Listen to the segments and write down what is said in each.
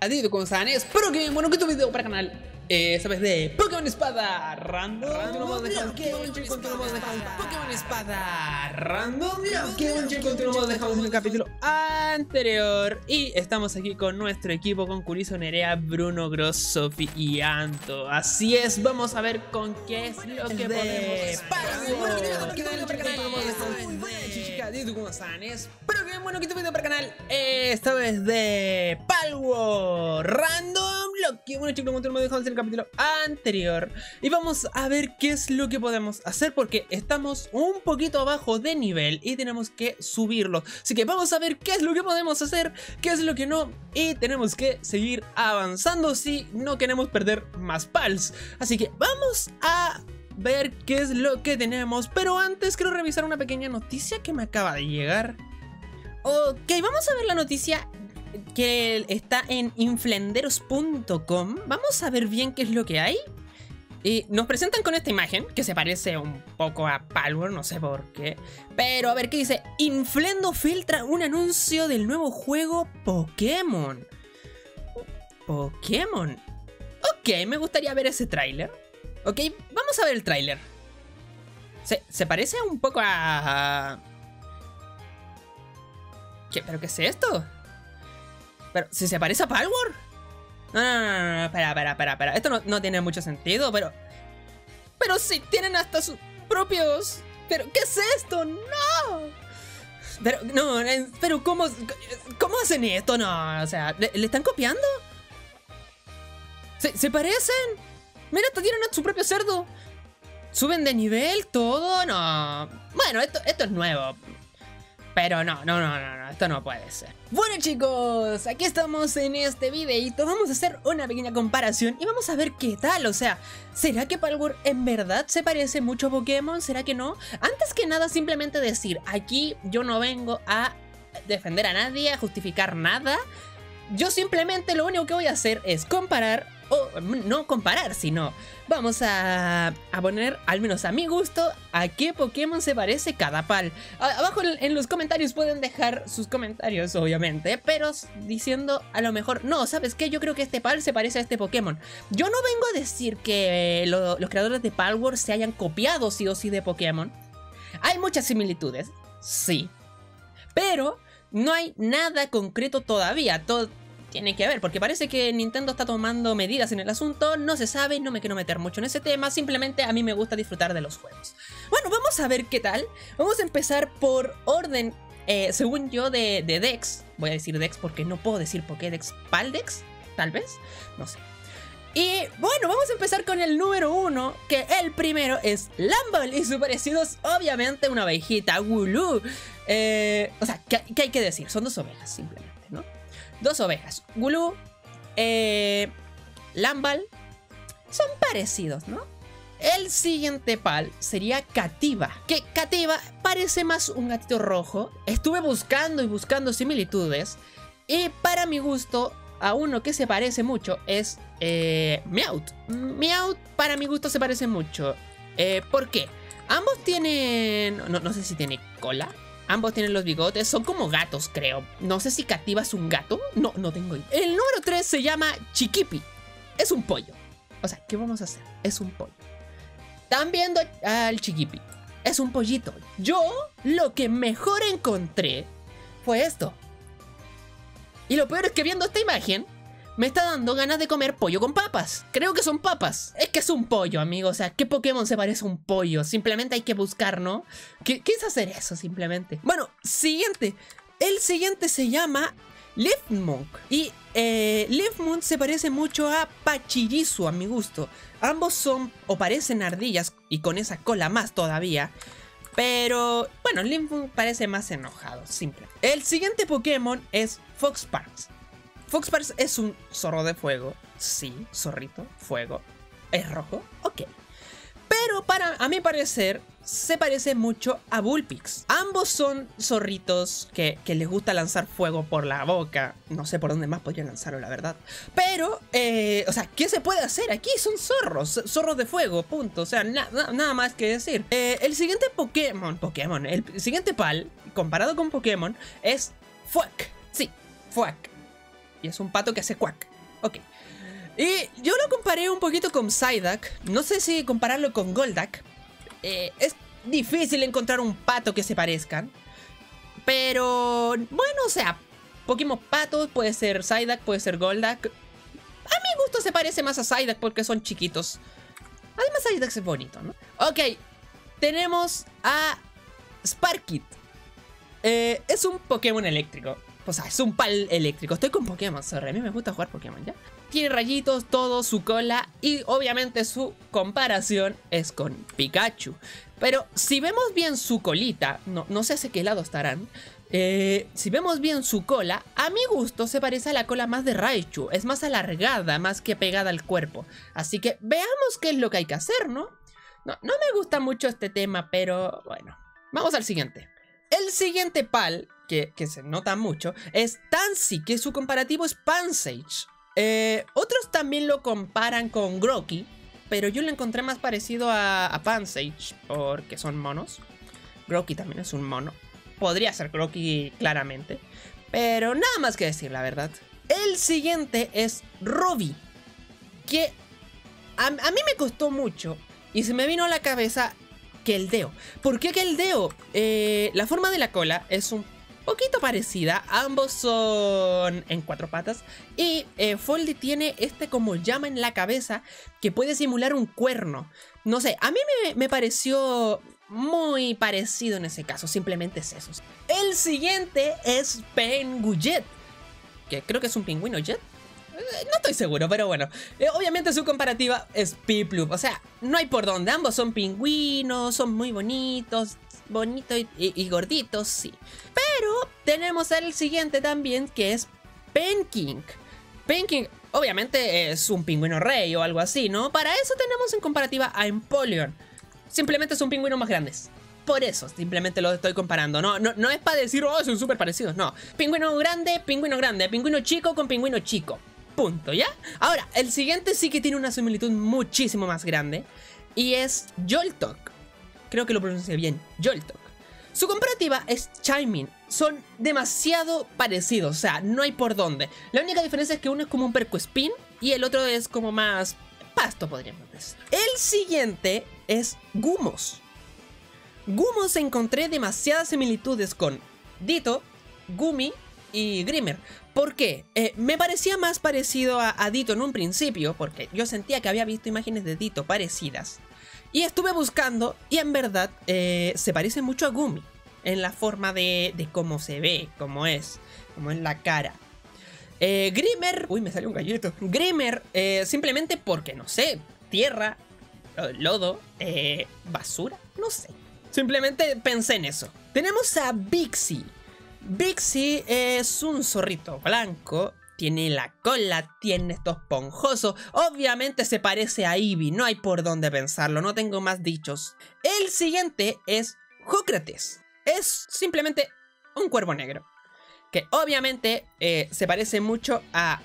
Adiós, ¿cómo están? Espero que bien, bueno, que tu video para el canal. Esta vez de Pokémon Espada Random. Continuamos dejando Pokémon Espada Random. Continuamos dejamos en el capítulo anterior. Y estamos aquí con nuestro equipo, con Kurizo, Nerea, Bruno, Gross, Sophie y Anto. Así es, vamos a ver con qué es lo que podemos. ¿Cómo están? Espero que bien, bueno, que tu video para el canal. Esta vez de Palworld Random. Lo que bueno, chicos, como dejamos en el capítulo anterior. Y vamos a ver qué es lo que podemos hacer, porque estamos un poquito abajo de nivel y tenemos que subirlo. Así que vamos a ver qué es lo que podemos hacer, qué es lo que no. Y tenemos que seguir avanzando si no queremos perder más pals. Así que vamos a ver qué es lo que tenemos. Pero antes quiero revisar una pequeña noticia que me acaba de llegar. Ok, vamos a ver la noticia que está en inflenderos.com. Vamos a ver bien qué es lo que hay. Y nos presentan con esta imagen que se parece un poco a Palworld, no sé por qué. Pero a ver qué dice. Inflendo filtra un anuncio del nuevo juego Pokémon. Pokémon. Ok, me gustaría ver ese tráiler. Ok, vamos a ver el tráiler. Se parece un poco a... ¿Qué? ¿Pero qué es esto? Pero, ¿si se parece a Palworld? No, espera. Esto no tiene mucho sentido, pero sí, tienen hasta sus propios... ¿Pero qué es esto? ¡No! Pero ¿cómo hacen esto? No, o sea, ¿le están copiando? ¿Se parecen? Mira, hasta tienen a su propio cerdo. ¿Suben de nivel todo? No. Bueno, esto es nuevo. Pero no, esto no puede ser. Bueno, chicos, aquí estamos en este videito. Vamos a hacer una pequeña comparación y vamos a ver qué tal. O sea, ¿será que Palworld en verdad se parece mucho a Pokémon? ¿Será que no? Antes que nada, simplemente decir, aquí yo no vengo a defender a nadie, a justificar nada. Yo simplemente lo único que voy a hacer es comparar, o no comparar, sino vamos a poner, al menos a mi gusto, a qué Pokémon se parece cada pal. Abajo en los comentarios pueden dejar sus comentarios, obviamente, pero diciendo a lo mejor, no, ¿sabes qué? Yo creo que este pal se parece a este Pokémon. Yo no vengo a decir que los creadores de Palworld se hayan copiado sí o sí de Pokémon. Hay muchas similitudes, sí, pero no hay nada concreto todavía. Todo tiene que ver, porque parece que Nintendo está tomando medidas en el asunto. No se sabe, no me quiero meter mucho en ese tema. Simplemente a mí me gusta disfrutar de los juegos. Bueno, vamos a ver qué tal. Vamos a empezar por orden, según yo, de Dex. Voy a decir Dex porque no puedo decir Pokédex. ¿Paldex? Tal vez, no sé. Y bueno, vamos a empezar con el número 1, que el primero es Lamble y su parecido es obviamente una ovejita, Wooloo. O sea, ¿qué hay que decir? Son dos ovejas simplemente, ¿no? Dos ovejas, Wooloo, Lamble, son parecidos, ¿no? El siguiente pal sería Cativa, que Cativa parece más un gatito rojo. Estuve buscando y buscando similitudes y para mi gusto, a uno que se parece mucho es Meowth. Meowth para mi gusto se parece mucho. ¿Por qué? Ambos tienen... No sé si tiene cola. Ambos tienen los bigotes. Son como gatos, creo. No sé si Cativa es un gato. No tengo idea. El número 3 se llama Chiquipi. Es un pollo. O sea, ¿qué vamos a hacer? Es un pollo. Están viendo al Chiquipi. Es un pollito. Yo lo que mejor encontré fue esto. Y lo peor es que viendo esta imagen me está dando ganas de comer pollo con papas. Creo que son papas. Es que es un pollo, amigo. O sea, ¿qué Pokémon se parece a un pollo? Simplemente hay que buscar, ¿no? ¿Qué es hacer eso, simplemente? Bueno, siguiente. El siguiente se llama Lifmunk. Y Lifmunk se parece mucho a Pachirisu, a mi gusto. Ambos son o parecen ardillas y con esa cola más todavía. Pero, bueno, Lifmunk parece más enojado, simple. El siguiente Pokémon es Foxparks. Foxparks es un zorro de fuego. Sí, zorrito, fuego. ¿Es rojo? Ok. Pero a mi parecer, se parece mucho a Vulpix. Ambos son zorritos que les gusta lanzar fuego por la boca. No sé por dónde más podrían lanzarlo, la verdad. Pero, o sea, ¿qué se puede hacer aquí? Son zorros de fuego, punto. O sea, nada más que decir. El siguiente Pokémon, el siguiente pal, comparado con Pokémon, es Fuck. Sí, Fuck. Y es un pato que hace quack. Ok. Y yo lo comparé un poquito con Psyduck. No sé si compararlo con Golduck. Es difícil encontrar un pato que se parezcan. Pero bueno, o sea, Pokémon patos, puede ser Psyduck, puede ser Golduck. A mi gusto se parece más a Psyduck porque son chiquitos. Además Psyduck es bonito, ¿no? Ok, tenemos a Sparkit. Es un Pokémon eléctrico. O sea, es un pal eléctrico. Estoy con Pokémon, sorry. A mí me gusta jugar Pokémon, ¿ya? Tiene rayitos, todo, su cola. Y obviamente su comparación es con Pikachu. Pero si vemos bien su colita, no sé hacia qué lado estarán. Si vemos bien su cola, a mi gusto se parece a la cola más de Raichu. Es más alargada, más que pegada al cuerpo. Así que veamos qué es lo que hay que hacer, ¿no? No me gusta mucho este tema, pero bueno. Vamos al siguiente. El siguiente pal, que se nota mucho, es Tansy, que su comparativo es Pansage. Otros también lo comparan con Grookey, pero yo lo encontré más parecido a Pansage, porque son monos. Grookey también es un mono. Podría ser Grookey claramente, pero nada más que decir, la verdad. El siguiente es Ruby, que a mí me costó mucho y se me vino a la cabeza Keldeo. ¿Por qué Keldeo? La forma de la cola es un poquito parecida. Ambos son en 4 patas. Y Foldy tiene como llama en la cabeza que puede simular un cuerno. No sé, a mí me pareció muy parecido en ese caso. Simplemente es eso. El siguiente es Pengujet, que creo que es un pingüino jet. No estoy seguro, pero bueno. Obviamente su comparativa es Piplup. O sea, no hay por dónde. Ambos son pingüinos, son muy bonitos. Bonitos y gorditos, sí. Pero tenemos el siguiente también, que es Penking. Penking, obviamente, es un pingüino rey o algo así, ¿no? Para eso tenemos en comparativa a Empoleon. Simplemente son pingüinos más grandes. Por eso simplemente lo estoy comparando. No es para decir, oh, son súper parecidos. No. Pingüino grande, pingüino chico con pingüino chico. Punto, ¿ya? Ahora, el siguiente sí que tiene una similitud muchísimo más grande. Y es Joltok. Creo que lo pronuncié bien. Joltok. Su comparativa es Chaimin. Son demasiado parecidos. O sea, no hay por dónde. La única diferencia es que uno es como un Percospin y el otro es como más pasto, podríamos decir. El siguiente es Gumos. Gumos encontré demasiadas similitudes con Ditto, Gumi y Grimer. ¿Por qué? Me parecía más parecido a Ditto en un principio, porque yo sentía que había visto imágenes de Ditto parecidas. Y estuve buscando y en verdad se parece mucho a Gumi en la forma de cómo se ve, cómo es la cara. Grimer, uy, me salió un gallito. Grimer, simplemente porque, no sé, tierra, lodo, basura, no sé. Simplemente pensé en eso. Tenemos a Bixie. Bixie es un zorrito blanco. Tiene la cola, tiene esto esponjoso. Obviamente se parece a Eevee, no hay por dónde pensarlo, no tengo más dichos. El siguiente es Jócrates. Es simplemente un cuervo negro, que obviamente se parece mucho a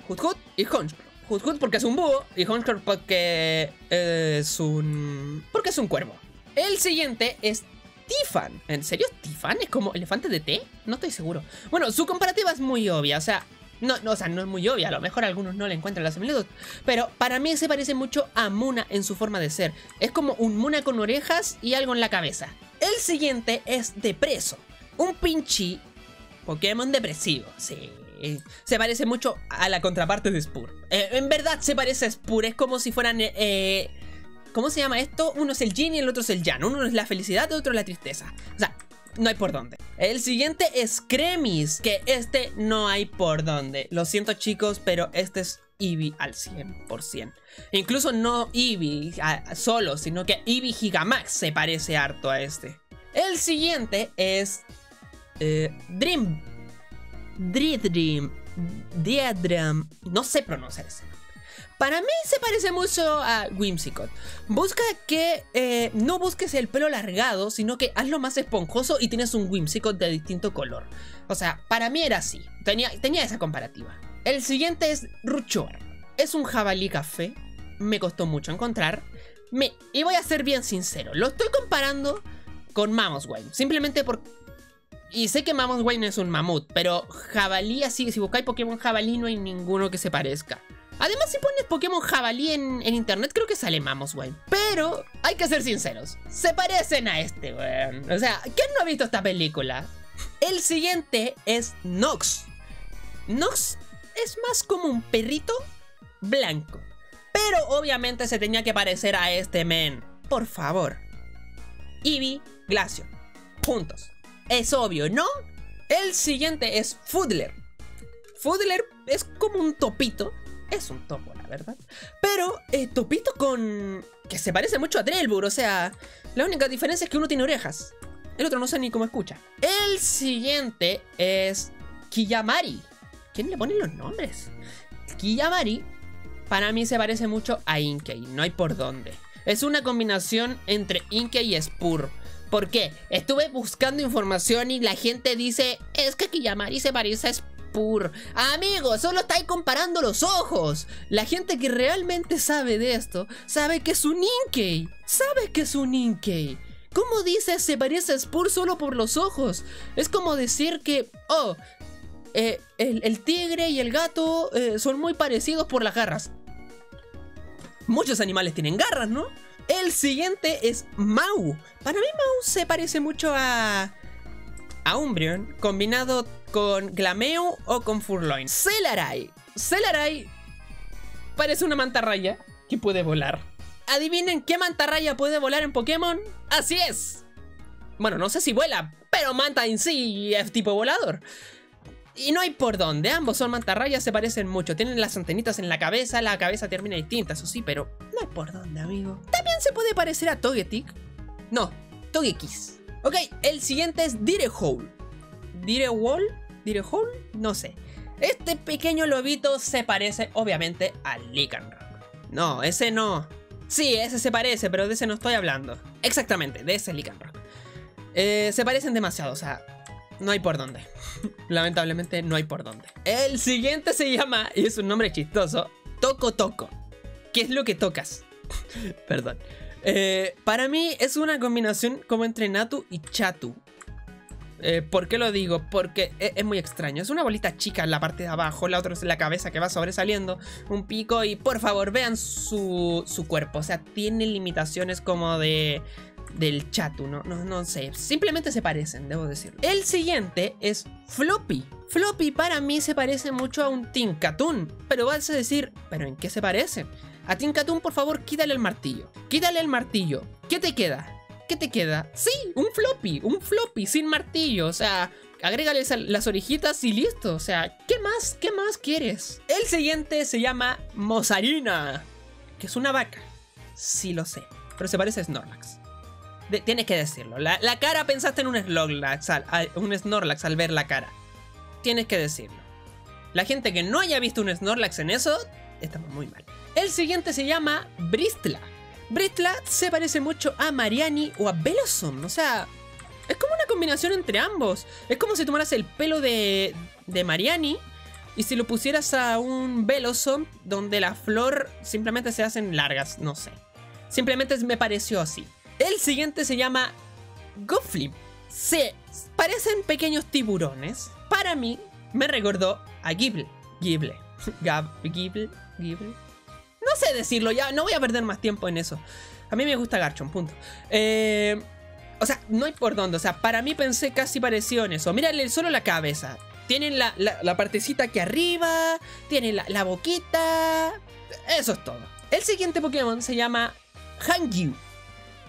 Hut y Honchkrow. Hut porque es un búho y Honchkrow porque es un cuervo. El siguiente es Tiffan. ¿En serio Tiffan? ¿Es como elefante de té? No estoy seguro. Bueno, su comparativa es muy obvia, o sea, no es muy obvia. A lo mejor algunos no le encuentran la similitud, pero para mí se parece mucho a Muna en su forma de ser. Es como un Muna con orejas y algo en la cabeza. El siguiente es Depreso. Un Pinschi Pokémon depresivo, sí. Se parece mucho a la contraparte de Spur. En verdad se parece a Spur, es como si fueran... ¿cómo se llama esto? Uno es el yin y el otro es el yang. Uno es la felicidad y el otro es la tristeza. O sea, no hay por dónde. El siguiente es Cremis, que no hay por dónde. Lo siento chicos, pero este es Eevee al 100%. Incluso no Eevee solo, sino que Eevee Gigamax se parece harto a este. El siguiente es... Diedram. No sé pronunciar ese nombre. Para mí se parece mucho a Whimsicott. Busca que no busques el pelo alargado, sino que hazlo más esponjoso y tienes un Whimsicott de distinto color. O sea, para mí era así. Tenía esa comparativa. El siguiente es Ruchoar. Es un jabalí café. Me costó mucho encontrar. Y voy a ser bien sincero. Lo estoy comparando con Mamoswine. Simplemente porque... Y sé que Mamoswine es un mamut, pero jabalí así, si buscáis Pokémon jabalí no hay ninguno que se parezca. Además, si pones Pokémon jabalí en internet, creo que sale Mamoswine. Pero hay que ser sinceros, se parecen a este, weón. O sea, ¿quién no ha visto esta película? El siguiente es Nox. Nox es más como un perrito blanco. Pero obviamente se tenía que parecer a este men. Por favor. Eevee, Glaceon. Juntos. Es obvio, ¿no? El siguiente es Foodler. Foodler es como un topito. Es un topo, la verdad. Pero topito con... que se parece mucho a Drellbur. O sea, la única diferencia es que uno tiene orejas. El otro no sé ni cómo escucha. El siguiente es Kiyamari. ¿Quién le pone los nombres? Kiyamari, para mí se parece mucho a Inkay. No hay por dónde. Es una combinación entre Inkay y Spur. ¿Por qué? Estuve buscando información y la gente dice... es que Kiyamari se parece a Spur. Amigo, solo estáis comparando los ojos. La gente que realmente sabe de esto sabe que es un Inkay. Sabe que es un Inkay. ¿Cómo dices se parece a Spur solo por los ojos? Es como decir que... oh, el tigre y el gato son muy parecidos por las garras. Muchos animales tienen garras, ¿no? El siguiente es Mau. Para mí Mau se parece mucho a Umbreon combinado con Glameow o con Furloin. Celeray. Celeray parece una mantarraya que puede volar. ¿Adivinen qué mantarraya puede volar en Pokémon? ¡Así es! Bueno, no sé si vuela, pero Manta en sí es tipo volador. Y no hay por dónde, ambos son mantarrayas, se parecen mucho. Tienen las antenitas en la cabeza termina distinta, eso sí, pero no hay por dónde, amigo. También se puede parecer a Togetic. No, Togekiss. Ok, el siguiente es Direhowl. ¿Direhowl? No sé. Este pequeño lobito se parece, obviamente, a Lycanroc. No, ese no. Sí, ese se parece, pero de ese no estoy hablando. Exactamente, de ese Lycanroc. Se parecen demasiado, o sea, no hay por dónde. Lamentablemente no hay por dónde. El siguiente se llama, y es un nombre chistoso, Toco Toco. ¿Qué es lo que tocas? Perdón. Para mí es una combinación como entre Natu y Chatu. ¿Por qué lo digo? Porque es muy extraño. Es una bolita chica en la parte de abajo, la otra es la cabeza que va sobresaliendo, un pico y por favor vean su cuerpo. O sea, tiene limitaciones como del Chatu, no sé. Simplemente se parecen, debo decirlo. El siguiente es Floppy. Floppy para mí se parece mucho a un Tinkatun. Pero vas a decir, ¿pero en qué se parecen? A Tinkatun, por favor, quítale el martillo. Quítale el martillo. ¿Qué te queda? ¿Qué te queda? Sí, un floppy sin martillo. O sea, agrégale las orejitas y listo. O sea, ¿qué más quieres? El siguiente se llama Mozarina, que es una vaca. Sí lo sé, pero se parece a Snorlax. Tienes que decirlo. La cara, pensaste en un Snorlax al ver la cara. Tienes que decirlo. La gente que no haya visto un Snorlax en eso, estamos muy mal. El siguiente se llama Bristla. Bristla se parece mucho a Mariani o a Bellossom. O sea, es como una combinación entre ambos. Es como si tomaras el pelo de Mariani y si lo pusieras a un Bellossom donde la flor simplemente se hacen largas. No sé. Simplemente me pareció así. El siguiente se llama Gofflip. Se parecen pequeños tiburones. Para mí me recordó a Gible. No sé decirlo ya, no voy a perder más tiempo en eso. A mí me gusta Garchomp, punto. O sea, no hay por dónde. O sea, para mí pensé casi parecido en eso. Mírale solo la cabeza. Tienen la partecita aquí arriba. Tienen la boquita. Eso es todo. El siguiente Pokémon se llama Hangyu.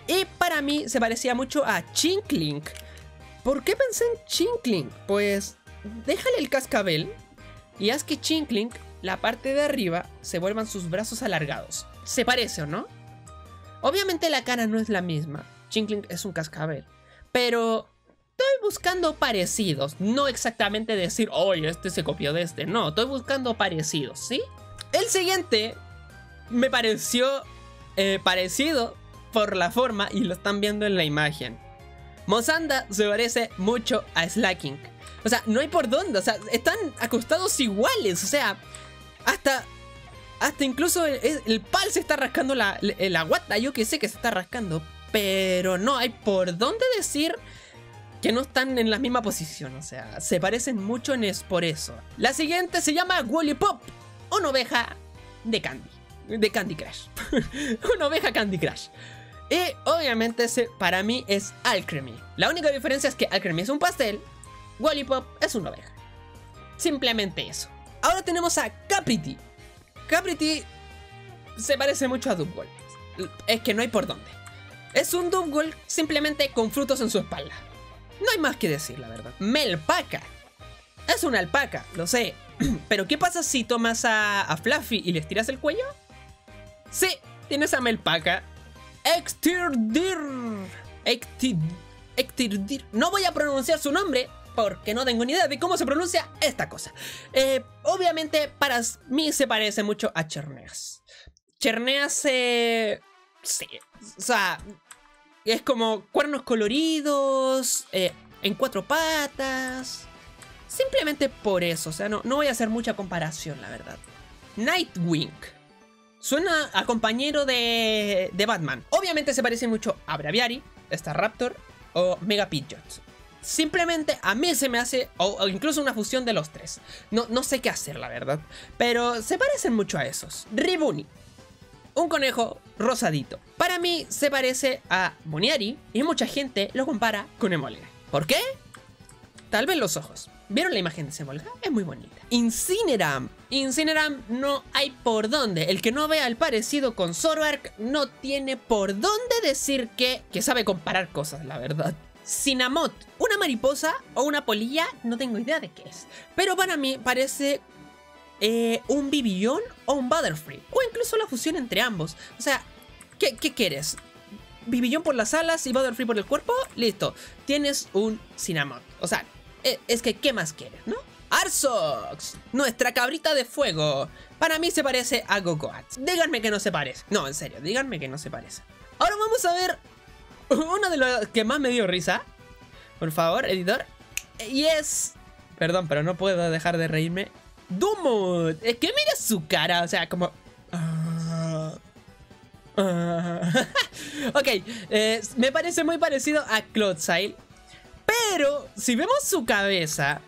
Y para mí se parecía mucho a Chinklink. ¿Por qué pensé en Chinklink? Pues déjale el cascabel y haz que Chinklink, la parte de arriba, se vuelvan sus brazos alargados. ¿Se parece o no? Obviamente la cara no es la misma. Chinklink es un cascabel. Pero estoy buscando parecidos. No exactamente decir, oye, este se copió de este. No, estoy buscando parecidos, ¿sí? El siguiente me pareció parecido por la forma y lo están viendo en la imagen. Mozanda se parece mucho a Slaking. O sea, no hay por dónde. O sea, están acostados iguales. O sea, hasta incluso el pal se está rascando la guata. Yo que sé que se está rascando. Pero no hay por dónde decir que no están en la misma posición. O sea, se parecen mucho por eso. La siguiente se llama Woolipop. Una oveja de Candy Crush. Una oveja Candy Crush. Y obviamente ese para mí es Alcremie. La única diferencia es que Alcremie es un pastel, Wollipop es una oveja. Simplemente eso. Ahora tenemos a Capriti. Capriti se parece mucho a Dugwall. Es que no hay por dónde. Es un Dugwall simplemente con frutos en su espalda. No hay más que decir, la verdad. Melpaca. Es una alpaca, lo sé. Pero ¿qué pasa si tomas a Fluffy y le estiras el cuello? Sí, tienes a Melpaca. Extirdir. No voy a pronunciar su nombre porque no tengo ni idea de cómo se pronuncia esta cosa. Obviamente para mí se parece mucho a Cherneas. Cherneas sí, o sea, es como cuernos coloridos, en 4 patas. Simplemente por eso, o sea, no voy a hacer mucha comparación, la verdad. Nightwing. Suena a compañero de Batman. Obviamente se parece mucho a Braviary, Staraptor o Mega Pidgeot. Simplemente a mí se me hace, o incluso una fusión de los tres. No sé qué hacer, la verdad. Pero se parecen mucho a esos. Ribuni. Un conejo rosadito. Para mí se parece a Boniari y mucha gente lo compara con Emolga. ¿Por qué? Tal vez los ojos. ¿Vieron la imagen de Semolga? Es muy bonita. Incineram. Incineram no hay por dónde. El que no vea el parecido con Zoroark no tiene por dónde decir que sabe comparar cosas, la verdad. Cinnamot. Una mariposa o una polilla, no tengo idea de qué es. Pero para mí parece un Bibillón o un Butterfree. O incluso la fusión entre ambos. O sea, ¿qué quieres? ¿Bibillón por las alas y Butterfree por el cuerpo? Listo. Tienes un Cinnamot. O sea, es que ¿qué más quieres, no? Arsox, nuestra cabrita de fuego. Para mí se parece a Gogoat. Díganme que no se parece. No, en serio, díganme que no se parece. Ahora vamos a ver uno de los que más me dio risa. Por favor, editor. Y es... Perdón, pero no puedo dejar de reírme. Dumut. Es que mira su cara, o sea, como... Ok, me parece muy parecido a Clodsile. Pero si vemos su cabeza,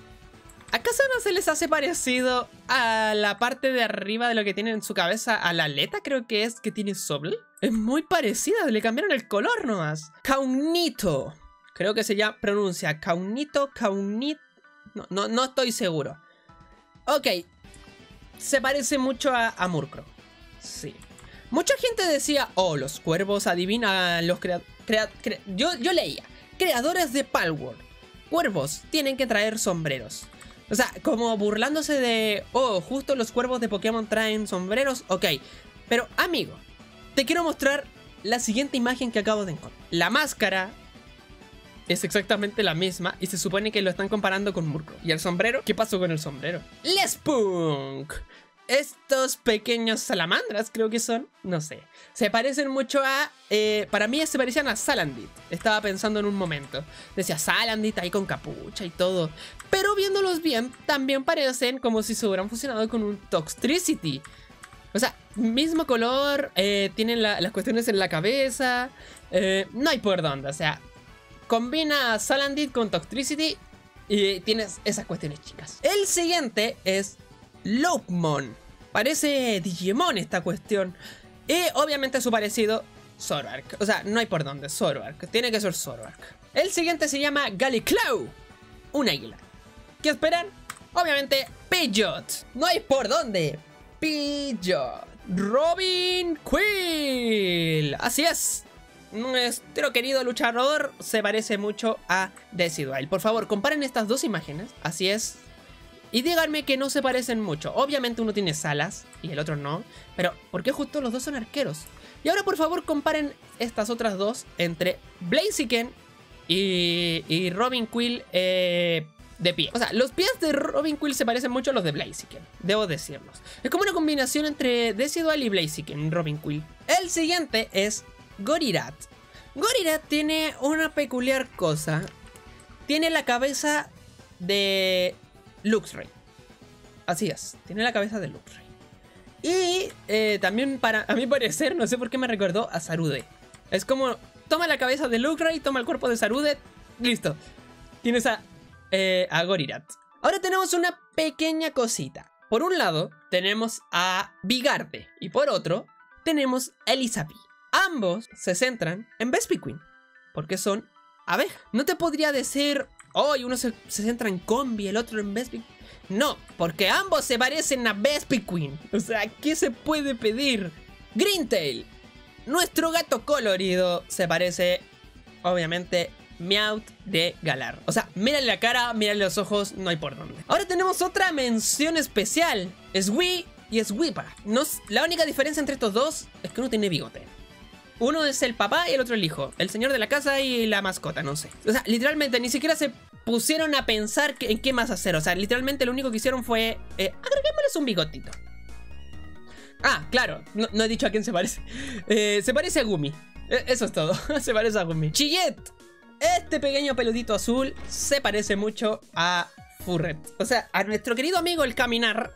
¿acaso no se les hace parecido a la parte de arriba de lo que tiene en su cabeza? A la aleta creo que es que tiene Sobble. Es muy parecida, le cambiaron el color nomás. Kaunito. Creo que se llama, pronuncia Kaunito, Kaunit. No estoy seguro. Ok. Se parece mucho a Murkrow. Sí. Mucha gente decía, oh, los cuervos adivinan los yo leía. Creadores de Palworld. Cuervos tienen que traer sombreros. O sea, como burlándose de... Oh, justo los cuervos de Pokémon traen sombreros. Ok, pero amigo, te quiero mostrar la siguiente imagen que acabo de encontrar. La máscara es exactamente la misma y se supone que lo están comparando con Murkrow. ¿Y el sombrero? ¿Qué pasó con el sombrero? Lespunk. Estos pequeños salamandras creo que son, no sé. Se parecen mucho a... para mí se parecían a Salandit. Estaba pensando en un momento. Decía Salandit ahí con capucha y todo. Pero viéndolos bien, también parecen como si se hubieran fusionado con un Toxtricity. O sea, mismo color, tienen las cuestiones en la cabeza. No hay por dónde, o sea... Combina a Salandit con Toxtricity y tienes esas cuestiones chicas. El siguiente es... Lopmon. Parece Digimon esta cuestión. Y obviamente su parecido Zoroark. O sea, no hay por dónde, Zoroark. Tiene que ser Zoroark. El siguiente se llama Galliclaw. Un águila. ¿Qué esperan? Obviamente Pidgeot. No hay por dónde. Pidgeot. Robin Quill. Así es. Nuestro querido luchador se parece mucho a Decidueye. Por favor, comparen estas dos imágenes. Así es. Y díganme que no se parecen mucho. Obviamente uno tiene alas y el otro no. Pero ¿por qué justo los dos son arqueros? Y ahora por favor comparen estas otras dos entre Blaziken y Robin Quill de pie. O sea, los pies de Robin Quill se parecen mucho a los de Blaziken, debo decirlos. Es como una combinación entre Decidueye y Blaziken, Robin Quill. El siguiente es Gorirat. Gorirat tiene una peculiar cosa. Tiene la cabeza de... Luxray. Así es, tiene la cabeza de Luxray. Y también a mi parecer, no sé por qué me recordó a Sarude. Es como, toma la cabeza de Luxray, toma el cuerpo de Sarude, listo. Tienes a Gorirat. Ahora tenemos una pequeña cosita. Por un lado, tenemos a Bigarde y por otro, tenemos a Elizabeth. Ambos se centran en Vespiquen, porque son abejas. No te podría decir, uno se centra en Combi, el otro en Vespiquen. No, porque ambos se parecen a Vespiquen. O sea, ¿qué se puede pedir? Greentail, nuestro gato colorido, se parece, obviamente, Meowth de Galar. O sea, mírale la cara, mírale los ojos, no hay por dónde. Ahora tenemos otra mención especial. Swi y Swipa. La única diferencia entre estos dos es que uno tiene bigote. Uno es el papá y el otro el hijo. El señor de la casa y la mascota, no sé. O sea, literalmente ni siquiera se pusieron a pensar en qué más hacer. O sea, literalmente lo único que hicieron fue agreguémosles un bigotito. Ah, claro, no he dicho a quién se parece. Se parece a Gumi. Eso es todo. Se parece a Gumi. Chillet. Este pequeño peludito azul se parece mucho a Furret. O sea, a nuestro querido amigo el Caminar.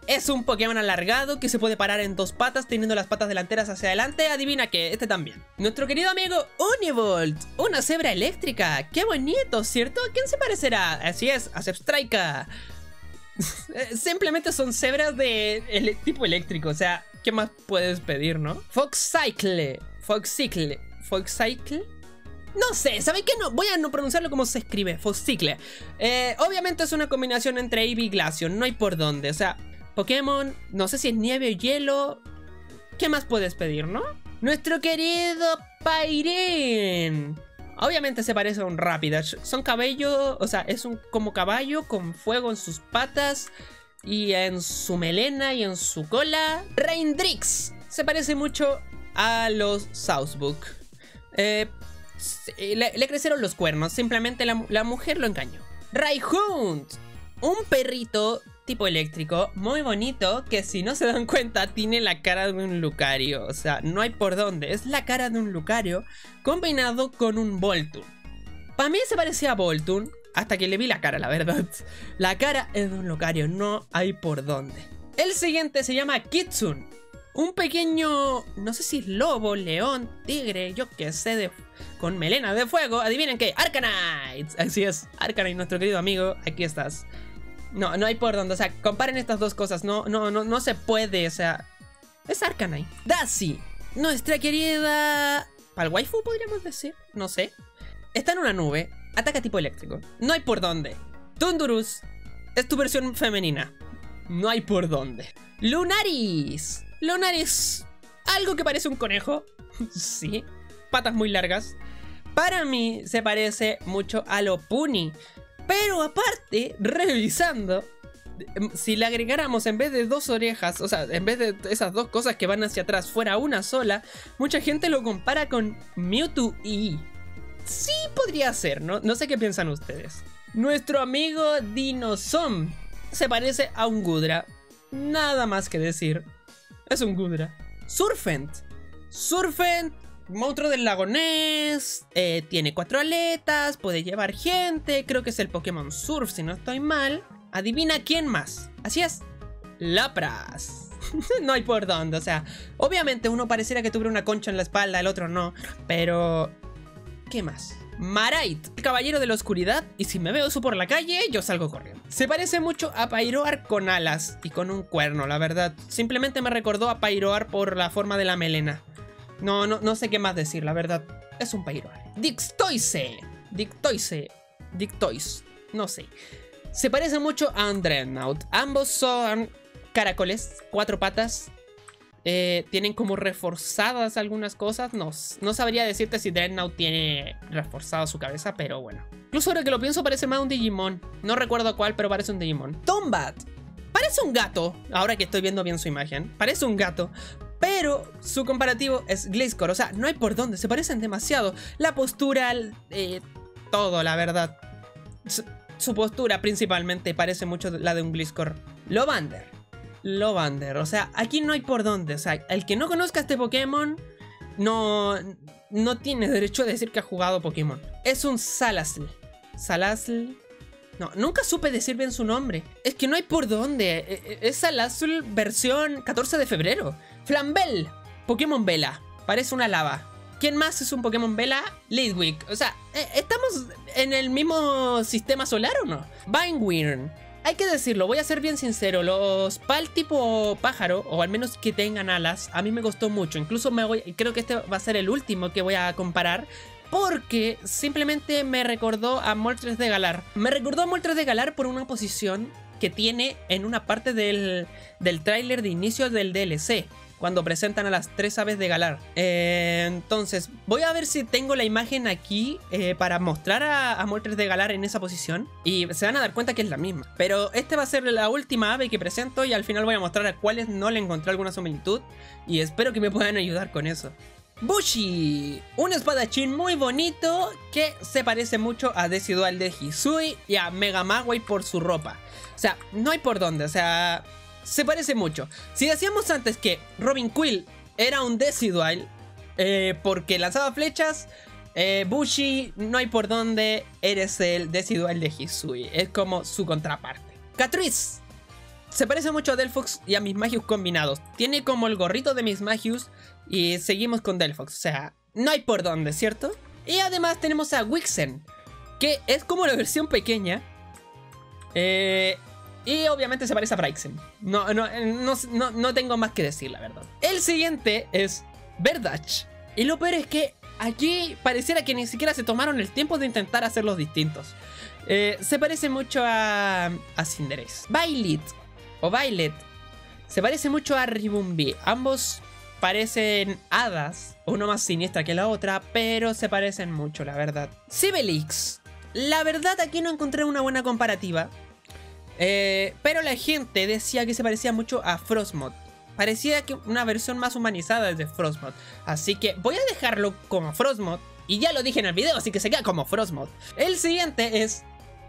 Es un Pokémon alargado que se puede parar en dos patas, teniendo las patas delanteras hacia adelante. Adivina qué, este también. Nuestro querido amigo Univolt, una cebra eléctrica. Qué bonito, ¿cierto? ¿A quién se parecerá? Así es, a Zebstrika. Simplemente son cebras de tipo eléctrico. O sea, ¿qué más puedes pedir, no? Foxcycle. No sé, ¿saben qué? No, voy a no pronunciarlo como se escribe, Foxcycle. Obviamente es una combinación entre Eevee y Glaceon, no hay por dónde. O sea, Pokémon, no sé si es nieve o hielo. ¿Qué más puedes pedir, no? Nuestro querido Pairen. Obviamente se parece a un Rapidash. Son cabello, o sea, es un como caballo con fuego en sus patas y en su melena y en su cola. Reindrix se parece mucho a los Southbook. Le crecieron los cuernos, simplemente la mujer lo engañó. Raihunt, un perrito tipo eléctrico, muy bonito, que si no se dan cuenta tiene la cara de un Lucario. O sea, no hay por dónde, es la cara de un Lucario combinado con un Voltoon. Para mí se parecía a Voltoon hasta que le vi la cara, la verdad. La cara es de un Lucario, no hay por dónde. El siguiente se llama Kitsune, un pequeño, no sé si es lobo, león, tigre, yo qué sé, con melena de fuego. Adivinen qué, Arcanine. Así es, Arcanine, nuestro querido amigo, aquí estás. No hay por dónde, o sea, comparen estas dos cosas, no se puede, o sea, es Arcanine. Daisy, nuestra querida Palwaifu, podríamos decir, no sé. Está en una nube, ataca tipo eléctrico, no hay por dónde. Tundurus, es tu versión femenina, no hay por dónde. Lunaris, algo que parece un conejo, sí, patas muy largas. Para mí se parece mucho a Lopunny. Pero aparte, revisando, si le agregáramos en vez de dos orejas, o sea, en vez de esas dos cosas que van hacia atrás, fuera una sola, mucha gente lo compara con Mewtwo E. Sí podría ser, ¿no? No sé qué piensan ustedes. Nuestro amigo Dinosom se parece a un Gudra. Nada más que decir. Es un Gudra. Surfent, monstruo del lago Ness, tiene 4 aletas, puede llevar gente, creo que es el Pokémon Surf si no estoy mal. Adivina quién más, así es, Lapras. No hay por dónde, o sea, obviamente uno pareciera que tuviera una concha en la espalda, el otro no, pero ¿qué más? Marite, el caballero de la oscuridad, y si me veo eso por la calle, yo salgo corriendo. Se parece mucho a Pyroar con alas y con un cuerno, la verdad. Simplemente me recordó a Pyroar por la forma de la melena. No sé qué más decir, la verdad. Es un Pyroar. Dictoise, no sé. Se parece mucho a un Dreadnought. Ambos son caracoles, 4 patas. Tienen como reforzadas algunas cosas. No sabría decirte si Dreadnought tiene reforzada su cabeza, pero bueno. Incluso ahora que lo pienso parece más un Digimon. No recuerdo cuál, pero parece un Digimon. Tombat. Parece un gato. Ahora que estoy viendo bien su imagen. Parece un gato. Pero su comparativo es Gliscor. O sea, no hay por dónde. Se parecen demasiado. La postura, todo, la verdad. Su postura principalmente parece mucho la de un Gliscor. Lovander. O sea, aquí no hay por dónde. O sea, el que no conozca este Pokémon no tiene derecho a decir que ha jugado Pokémon. Es un Salazzle. No, nunca supe decir bien su nombre. Es que no hay por dónde. Es Salazzle versión 14 de febrero. Flambel, Pokémon Vela. Parece una lava. ¿Quién más es un Pokémon Vela? Litwick. O sea, ¿estamos en el mismo sistema solar o no? Vinewyrm, hay que decirlo, voy a ser bien sincero, los PAL tipo pájaro, o al menos que tengan alas, a mí me gustó mucho. Incluso creo que este va a ser el último que voy a comparar, porque simplemente me recordó a Moltres de Galar. Me recordó a Moltres de Galar por una posición que tiene en una parte del tráiler de inicio del DLC, cuando presentan a las 3 aves de Galar. Entonces, voy a ver si tengo la imagen aquí para mostrar a Moltres de Galar en esa posición. Y se van a dar cuenta que es la misma. Pero este va a ser la última ave que presento y al final voy a mostrar a cuáles no le encontré alguna similitud. Y espero que me puedan ayudar con eso. Bushi, un espadachín muy bonito que se parece mucho a Decidueye de Hisui y a Mega Magway por su ropa. O sea, no hay por dónde, o sea, se parece mucho. Si decíamos antes que Robin Quill era un Decidueye porque lanzaba flechas, Bushi, no hay por dónde, eres el Decidueye de Hisui. Es como su contraparte. Catrice se parece mucho a Delphox y a Mismagius combinados. Tiene como el gorrito de Mismagius y seguimos con Delphox. O sea, no hay por dónde, ¿cierto? Y además tenemos a Wixen, que es como la versión pequeña. Y obviamente se parece a Braixen. No tengo más que decir, la verdad. El siguiente es Verdach. Y lo peor es que aquí pareciera que ni siquiera se tomaron el tiempo de intentar hacerlos distintos. Se parece mucho a Cinderace. Violet se parece mucho a Ribombee. Ambos parecen hadas, uno más siniestra que la otra, pero se parecen mucho, la verdad. Sibelix. La verdad aquí no encontré una buena comparativa, pero la gente decía que se parecía mucho a Frostmoth. Parecía que una versión más humanizada de Frostmoth. Así que voy a dejarlo como Frostmoth. Y ya lo dije en el video, así que se queda como Frostmoth. El siguiente es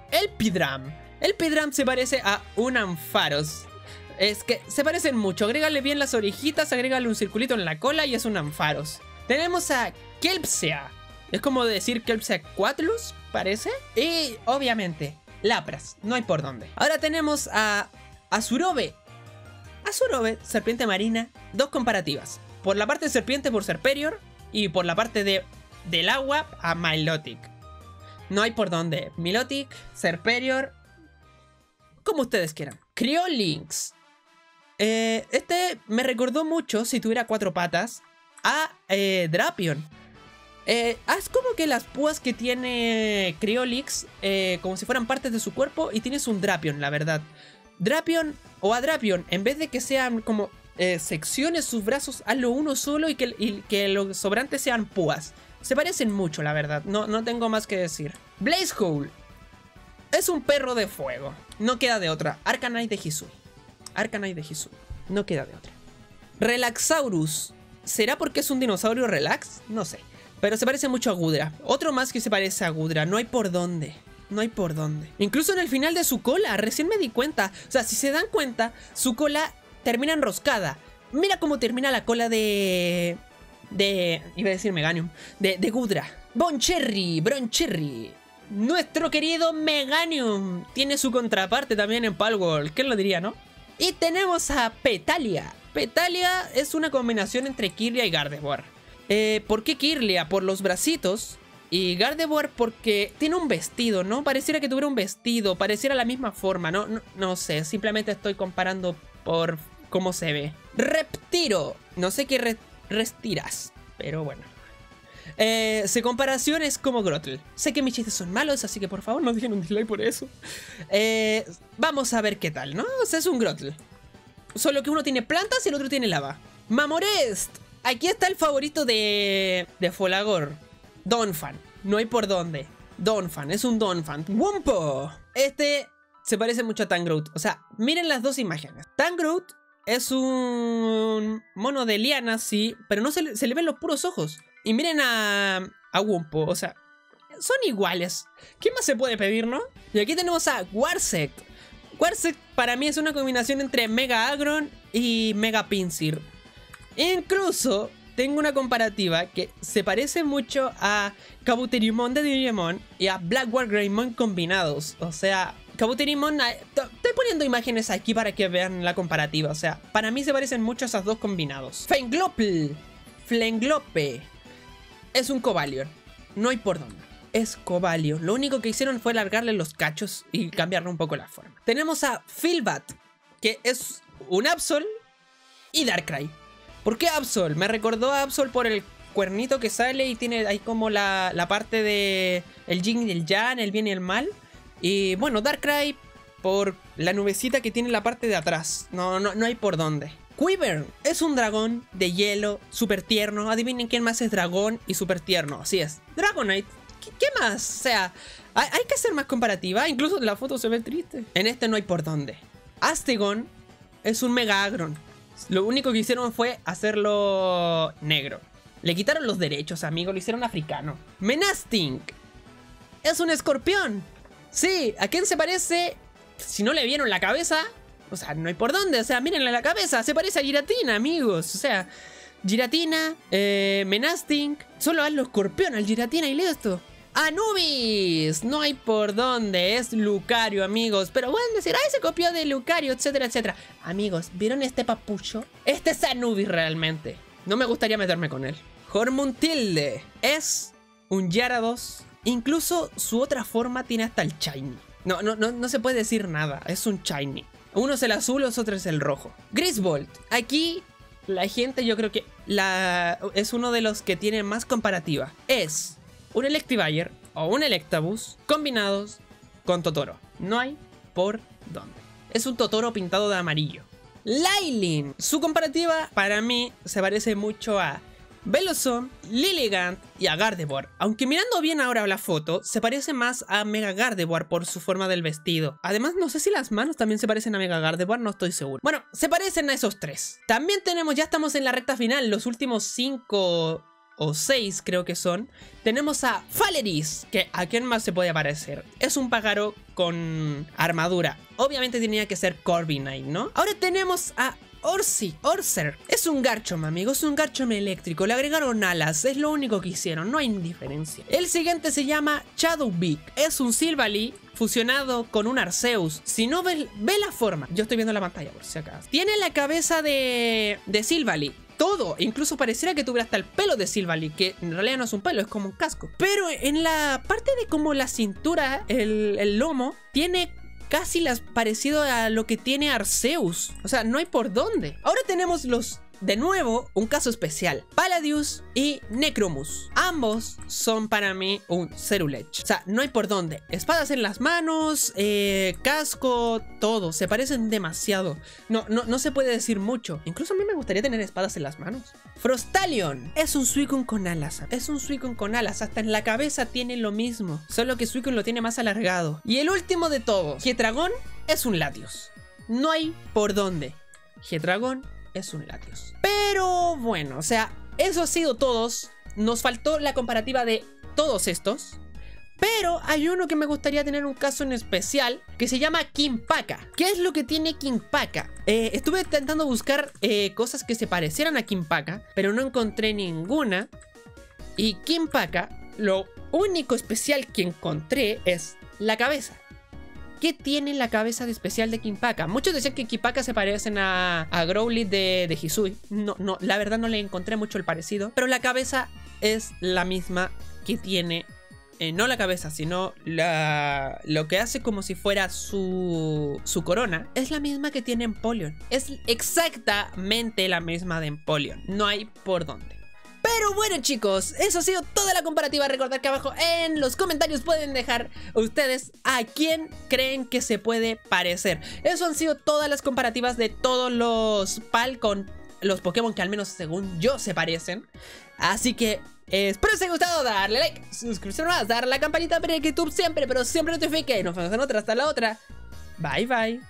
Elpidram. Elpidram se parece a un Ampharos. Es que se parecen mucho. Agrégale bien las orejitas, agrégale un circulito en la cola y es un Ampharos. Tenemos a Kelpsia. Es como decir Kelpsia Quatlus, parece. Y obviamente Lapras, no hay por dónde. Ahora tenemos a Azurobe. Azurobe, serpiente marina, dos comparativas. Por la parte de serpiente por Serperior y por la parte del agua a Milotic. No hay por dónde. Milotic, Serperior, como ustedes quieran. Cryolinx. Este me recordó mucho, si tuviera 4 patas, a Drapion. Es como que las púas que tiene Cryolinx, como si fueran partes de su cuerpo, y tienes un Drapion, la verdad. Drapion o a Drapion, en vez de que sean como secciones sus brazos, hazlo uno solo y que los sobrantes sean púas. Se parecen mucho, la verdad. No tengo más que decir. Blazehowl es un perro de fuego. No queda de otra. Arcanine de Hisui. Arcanine de Hisui. No queda de otra. Relaxaurus. ¿Será porque es un dinosaurio relax? No sé. Pero se parece mucho a Gudra. Otro más que se parece a Gudra. No hay por dónde. No hay por dónde. Incluso en el final de su cola. Recién me di cuenta. O sea, si se dan cuenta, su cola termina enroscada. Mira cómo termina la cola de... iba a decir Meganium. De Gudra. Broncherry. Nuestro querido Meganium tiene su contraparte también en Palworld. ¿Quién lo diría, no? Y tenemos a Petalia. Petalia es una combinación entre Kirlia y Gardevoir. ¿Por qué Kirlia? Por los bracitos. Y Gardevoir porque tiene un vestido, ¿no? Pareciera que tuviera un vestido. Pareciera la misma forma. No sé. Simplemente estoy comparando por cómo se ve. Reptiro. No sé qué restiras. Pero bueno. Su comparación es como Grottle. Sé que mis chistes son malos, así que por favor no dejen un dislike por eso. Vamos a ver qué tal, ¿no? O sea, es un Grottle. Solo que uno tiene plantas y el otro tiene lava. Mamorest. Aquí está el favorito de Folagor. Donphan. No hay por dónde. Donphan. Es un Donphan. Wumpo. Este se parece mucho a Tangrowth. O sea, miren las dos imágenes. Tangrowth es un mono de liana, sí, pero no se le ven los puros ojos. Y miren a Wumpo, o sea, son iguales. ¿Qué más se puede pedir, no? Y aquí tenemos a Warsect. Warsect para mí es una combinación entre Mega Agron y Mega Pinsir. Incluso tengo una comparativa que se parece mucho a Kabuterimon de Digimon y a Blackguard Greymon combinados. O sea, Kabuterimon... Estoy poniendo imágenes aquí para que vean la comparativa. O sea, para mí se parecen mucho esas dos combinados. Fenglope es un Cobalion. No hay por dónde. Escobalio. Lo único que hicieron fue alargarle los cachos y cambiarle un poco la forma. Tenemos a Filbat, que es un Absol y Darkrai. ¿Por qué Absol? Me recordó a Absol por el cuernito que sale y tiene ahí como la parte de el yin y el yang, el bien y el mal. Y bueno, Darkrai por la nubecita que tiene en la parte de atrás. No hay por dónde. Quiver es un dragón de hielo, súper tierno. Adivinen quién más es dragón y súper tierno. Así es, Dragonite. ¿Qué más? O sea, hay que hacer más comparativa. Incluso en la foto se ve triste. En este no hay por dónde. Astegon es un Mega Agron. Lo único que hicieron fue hacerlo negro. Le quitaron los derechos, amigo. Lo hicieron africano. Menastink es un escorpión. Sí, ¿a quién se parece? Si no le vieron la cabeza, o sea, no hay por dónde. O sea, mírenle la cabeza. Se parece a Giratina, amigos. O sea, Giratina, Menastink. Solo hazlo escorpión al Giratina y listo. Anubis, no hay por dónde, es Lucario, amigos. Pero pueden decir, ay, se copió de Lucario, etcétera, etcétera. Amigos, ¿vieron este papucho? Este es Anubis realmente. No me gustaría meterme con él. Hormuntilde es un Gyarados. Incluso su otra forma tiene hasta el Shiny. No se puede decir nada, es un Shiny. Uno es el azul, los otros es el rojo. Grisbolt, aquí la gente yo creo que es uno de los que tiene más comparativa. Es un Electivire o un Electabuzz combinados con Totoro. No hay por dónde. Es un Totoro pintado de amarillo. Lylin, su comparativa para mí se parece mucho a Bellossom, Lilligant y a Gardevoir. Aunque mirando bien ahora la foto, se parece más a Mega Gardevoir por su forma del vestido. Además, no sé si las manos también se parecen a Mega Gardevoir, no estoy seguro. Bueno, se parecen a esos tres. También tenemos, ya estamos en la recta final, los últimos 5 o 6 creo que son. Tenemos a Faleris, que ¿a quién más se puede parecer? Es un pájaro con armadura. Obviamente tenía que ser Corviknight, ¿no? Ahora tenemos a Orser. Es un Garchomp, amigos, es un Garchomp eléctrico. Le agregaron alas, es lo único que hicieron, no hay diferencia. El siguiente se llama Shadowbeak. Es un Silvally fusionado con un Arceus. Si no ve la forma, yo estoy viendo la pantalla por si acaso. Tiene la cabeza de Silvally. Todo, incluso pareciera que tuviera hasta el pelo de Silvally, que en realidad no es un pelo, es como un casco. Pero en la parte de como la cintura, el lomo, tiene casi parecido a lo que tiene Arceus. O sea, no hay por dónde. Ahora tenemos de nuevo, un caso especial. Palladius y Necromus. Ambos son para mí un Cerulege. O sea, no hay por dónde. Espadas en las manos, casco, todo. Se parecen demasiado. No se puede decir mucho. Incluso a mí me gustaría tener espadas en las manos. Frostalion es un Suicune con alas. Es un Suicune con alas. Hasta en la cabeza tiene lo mismo. Solo que Suicune lo tiene más alargado. Y el último de todos, Hietragon es un Latios. No hay por dónde. Hietragon es un Latios. Pero bueno, o sea, eso ha sido todos. Nos faltó la comparativa de todos estos. Pero hay uno que me gustaría tener un caso en especial, que se llama Kimpaka. ¿Qué es lo que tiene Kimpaka? Estuve intentando buscar cosas que se parecieran a Kimpaka, pero no encontré ninguna. Y Kimpaka, lo único especial que encontré es la cabeza. ¿Qué tiene la cabeza de especial de Kimpaka? Muchos decían que Kimpaka se parecen a Growlithe de Hisui. No, la verdad no le encontré mucho el parecido. Pero la cabeza es la misma que tiene. No la cabeza, sino lo que hace como si fuera su corona. Es la misma que tiene Empoleon. Es exactamente la misma de Empoleon. No hay por dónde. Pero bueno, chicos, eso ha sido toda la comparativa. Recordad que abajo en los comentarios pueden dejar ustedes a quién creen que se puede parecer. Eso han sido todas las comparativas de todos los PAL con los Pokémon que al menos según yo se parecen. Así que espero que os haya gustado, darle like, suscribirse más, darle a la campanita para que YouTube siempre, pero siempre notifique. Y nos vemos en otra, hasta la otra. Bye bye.